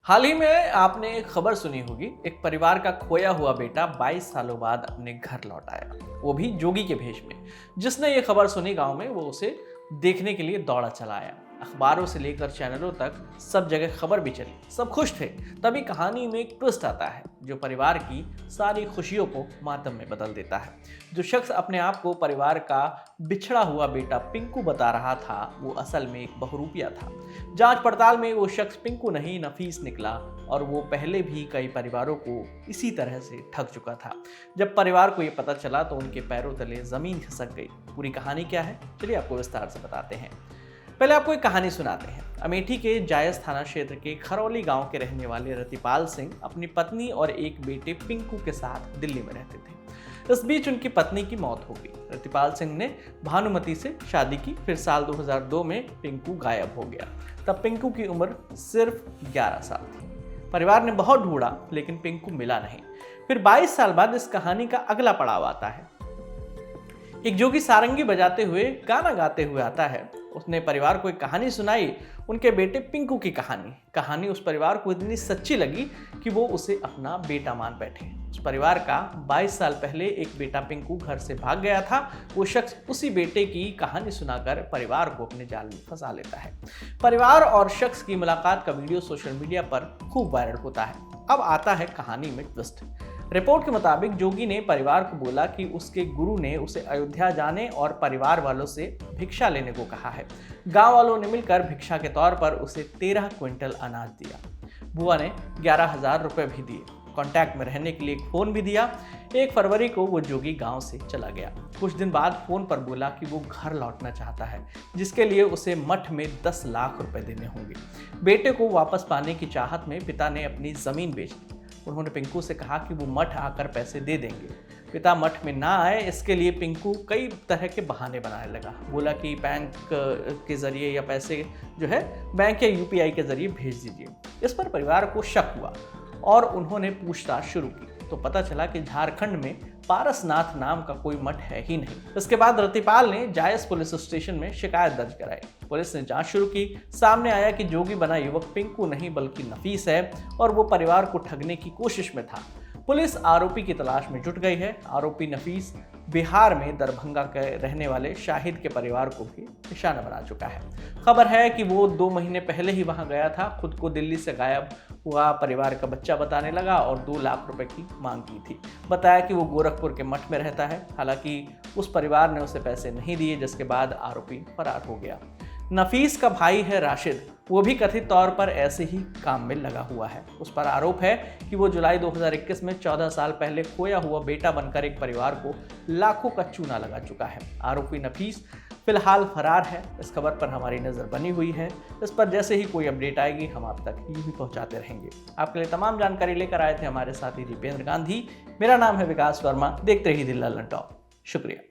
हाल ही में आपने एक खबर सुनी होगी। एक परिवार का खोया हुआ बेटा 22 सालों बाद अपने घर लौट आया, वो भी जोगी के भेष में। जिसने ये खबर सुनी गांव में, वो उसे देखने के लिए दौड़ा चला आया। अखबारों से लेकर चैनलों तक सब जगह खबर भी चली, सब खुश थे। तभी कहानी में एक ट्विस्ट आता है जो परिवार की सारी खुशियों को मातम में बदल देता है। जो शख्स अपने आप को परिवार का बिछड़ा हुआ बेटा पिंकू बता रहा था, वो असल में एक बहरूपिया था। जांच पड़ताल में वो शख्स पिंकू नहीं, नफीस निकला, और वो पहले भी कई परिवारों को इसी तरह से ठग चुका था। जब परिवार को ये पता चला तो उनके पैरों तले जमीन खिसक गई। पूरी कहानी क्या है, चलिए आपको विस्तार से बताते हैं। पहले आपको एक कहानी सुनाते हैं। अमेठी के जायस थाना क्षेत्र के खरौली गांव के रहने वाले रतिपाल सिंह अपनी पत्नी और एक बेटे पिंकू के साथ दिल्ली में रहते थे। इस बीच उनकी पत्नी की मौत हो गई। रतिपाल सिंह ने भानुमति से शादी की। फिर साल 2002 में पिंकू गायब हो गया। तब पिंकू की उम्र सिर्फ 11 साल थी। परिवार ने बहुत ढूंढा लेकिन पिंकू मिला नहीं। फिर 22 साल बाद इस कहानी का अगला पड़ाव आता है। एक जोगी सारंगी बजाते हुए, गाना गाते हुए आता है। उसने परिवार को एक कहानी सुनाई, उनके बेटे पिंकू की कहानी उस परिवार को इतनी सच्ची लगी कि वो उसे अपना बेटा मान बैठे। उस परिवार का 22 साल पहले एक बेटा पिंकू घर से भाग गया था। वो शख्स उसी बेटे की कहानी सुनाकर परिवार को अपने जाल में फंसा लेता है। परिवार और शख्स की मुलाकात का वीडियो सोशल मीडिया पर खूब वायरल होता है। अब आता है कहानी में ट्विस्ट। रिपोर्ट के मुताबिक जोगी ने परिवार को बोला कि उसके गुरु ने उसे अयोध्या जाने और परिवार वालों से भिक्षा लेने को कहा है। गांव वालों ने मिलकर भिक्षा के तौर पर उसे 13 क्विंटल अनाज दिया। बुआ ने 11,000 रुपए भी दिए। कांटेक्ट में रहने के लिए एक फ़ोन भी दिया। 1 फरवरी को वो जोगी गांव से चला गया। कुछ दिन बाद फ़ोन पर बोला कि वो घर लौटना चाहता है, जिसके लिए उसे मठ में 10 लाख रुपए देने होंगे। बेटे को वापस पाने की चाहत में पिता ने अपनी ज़मीन बेच दी। उन्होंने पिंकू से कहा कि वो मठ आकर पैसे दे देंगे। पिता मठ में ना आए, इसके लिए पिंकू कई तरह के बहाने बनाने लगा। बोला कि बैंक के जरिए या पैसे जो है बैंक या यूपीआई के जरिए भेज दीजिए। इस पर परिवार को शक हुआ और उन्होंने पूछताछ शुरू की तो पता चला कि झारखंड में पारसनाथ नाम का कोई मठ है ही नहीं। इसके बाद रतिपाल ने जायस पुलिस स्टेशन में शिकायत दर्ज कराई। पुलिस ने जांच शुरू की। सामने आया कि जोगी बना युवक पिंकू नहीं बल्कि नफीस है और वो परिवार को ठगने की कोशिश में था। पुलिस आरोपी की तलाश में जुट गई है। आरोपी नफीस बिहार में दरभंगा के रहने वाले शाहिद के परिवार को भी निशाना बना चुका है। खबर है कि वो 2 महीने पहले ही वहां गया था। खुद को दिल्ली से गायब हुआ परिवार का बच्चा बताने लगा और 2 लाख रुपए की मांग की थी। बताया कि वो गोरखपुर के मठ में रहता है। हालांकि उस परिवार ने उसे पैसे नहीं दिए, जिसके बाद आरोपी फरार हो गया। नफीस का भाई है राशिद, वो भी कथित तौर पर ऐसे ही काम में लगा हुआ है। उस पर आरोप है कि वो जुलाई 2021 में 14 साल पहले खोया हुआ बेटा बनकर एक परिवार को लाखों का चूना लगा चुका है। आरोपी नफीस फिलहाल फरार है। इस खबर पर हमारी नज़र बनी हुई है। इस पर जैसे ही कोई अपडेट आएगी हम आप तक यूं ही पहुंचाते रहेंगे। आपके लिए तमाम जानकारी लेकर आए थे हमारे साथी दीपेंद्र गांधी। मेरा नाम है विकास वर्मा। देखते रहिए दिल ललन टॉप। शुक्रिया।